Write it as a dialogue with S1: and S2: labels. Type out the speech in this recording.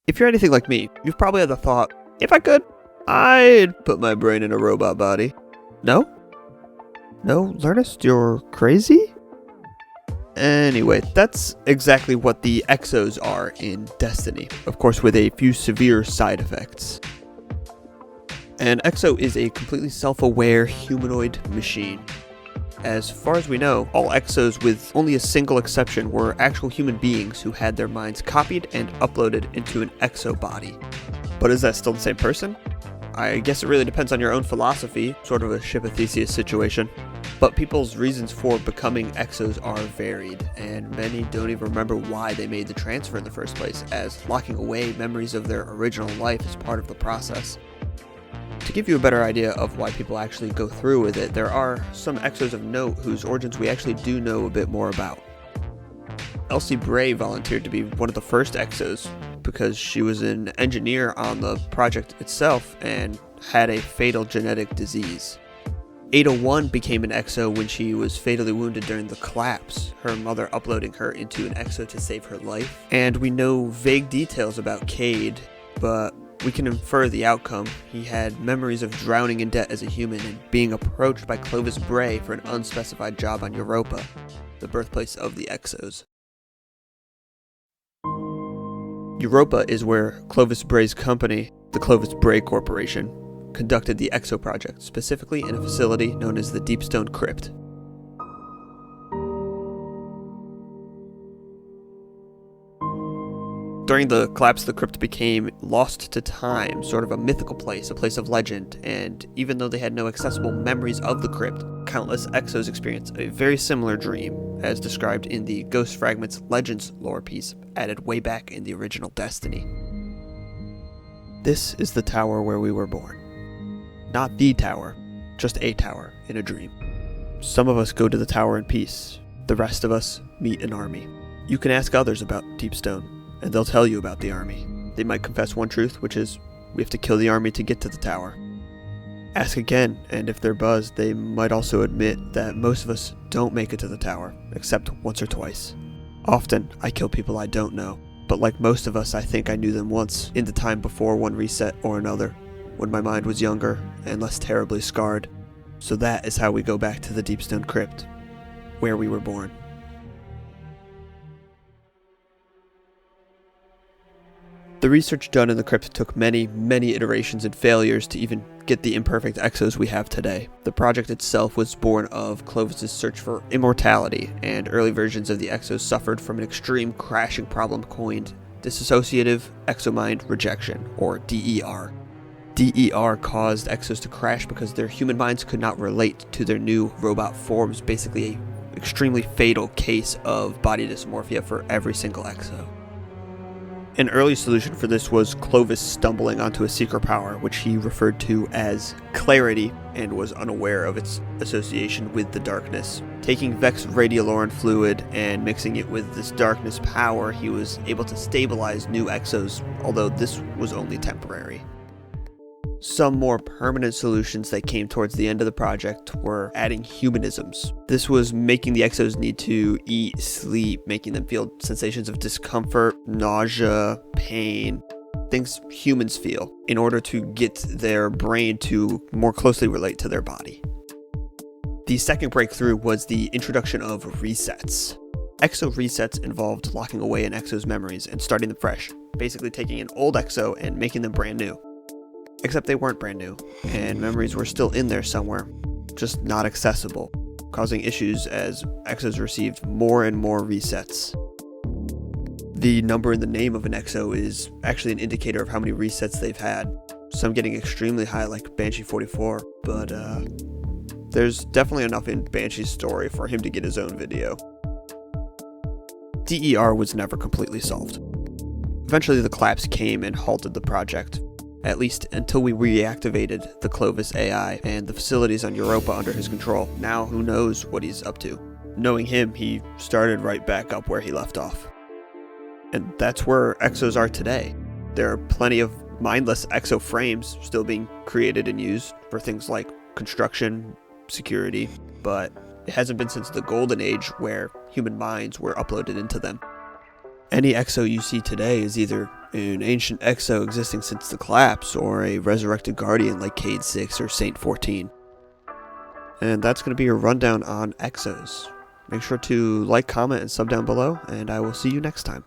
S1: If you're anything like me, you've probably had the thought, if I could, I'd put my brain in a robot body. No? No, Lernest, you're crazy? Anyway, that's exactly what the Exos are in Destiny, of course with a few severe side effects. An Exo is a completely self-aware humanoid machine. As far as we know, all Exos with only a single exception were actual human beings who had their minds copied and uploaded into an Exo body. But is that still the same person? I guess it really depends on your own philosophy, sort of a Ship of Theseus situation. But people's reasons for becoming Exos are varied, and many don't even remember why they made the transfer in the first place, as locking away memories of their original life is part of the process. To give you a better idea of why people actually go through with it, there are some Exos of note whose origins we actually do know a bit more about. Elsie Bray volunteered to be one of the first Exos because she was an engineer on the project itself and had a fatal genetic disease. 801 became an Exo when she was fatally wounded during the collapse, her mother uploading her into an Exo to save her life. And we know vague details about Cade, but we can infer the outcome. He had memories of drowning in debt as a human and being approached by Clovis Bray for an unspecified job on Europa, the birthplace of the Exos. Europa is where Clovis Bray's company, the Clovis Bray Corporation, conducted the Exo project, specifically in a facility known as the Deep Stone Crypt. During the collapse, the crypt became lost to time, sort of a mythical place, a place of legend, and even though they had no accessible memories of the crypt, countless Exos experienced a very similar dream, as described in the Ghost Fragments Legends lore piece added way back in the original Destiny. This is the tower where we were born. Not the tower, just a tower in a dream. Some of us go to the tower in peace, the rest of us meet an army. You can ask others about Deep Stone, and they'll tell you about the army. They might confess one truth, which is, we have to kill the army to get to the tower. Ask again, and if they're buzzed, they might also admit that most of us don't make it to the tower, except once or twice. Often, I kill people I don't know, but like most of us, I think I knew them once, in the time before one reset or another, when my mind was younger and less terribly scarred. So that is how we go back to the Deep Stone Crypt, where we were born. The research done in the crypt took many iterations and failures to even get the imperfect Exos we have today. The project itself was born of Clovis' search for immortality, and early versions of the Exos suffered from an extreme crashing problem coined dissociative exomind rejection, or DER. DER caused Exos to crash because their human minds could not relate to their new robot forms, basically an extremely fatal case of body dysmorphia for every single Exo. An early solution for this was Clovis stumbling onto a secret power, which he referred to as clarity, and was unaware of its association with the darkness. Taking Vex Radioloran fluid and mixing it with this darkness power, he was able to stabilize new Exos, although this was only temporary. Some more permanent solutions that came towards the end of the project were adding humanisms. This was making the Exos need to eat, sleep, making them feel sensations of discomfort, nausea, pain, things humans feel, in order to get their brain to more closely relate to their body. The second breakthrough was the introduction of resets. Exo resets involved locking away an Exo's memories and starting them fresh, basically taking an old Exo and making them brand new. Except they weren't brand new, and memories were still in there somewhere, just not accessible, causing issues as Exos received more and more resets. The number in the name of an Exo is actually an indicator of how many resets they've had, some getting extremely high like Banshee 44, but there's definitely enough in Banshee's story for him to get his own video. DER was never completely solved. Eventually the collapse came and halted the project, at least until we reactivated the Clovis AI and the facilities on Europa under his control. Now who knows what he's up to. Knowing him, he started right back up where he left off. And that's where Exos are today. There are plenty of mindless Exo frames still being created and used for things like construction, security, but it hasn't been since the Golden Age where human minds were uploaded into them. Any Exo you see today is either an ancient Exo existing since the collapse, or a resurrected guardian like Cade 6 or Saint 14. And that's going to be your rundown on Exos. Make sure to like, comment, and sub down below, and I will see you next time.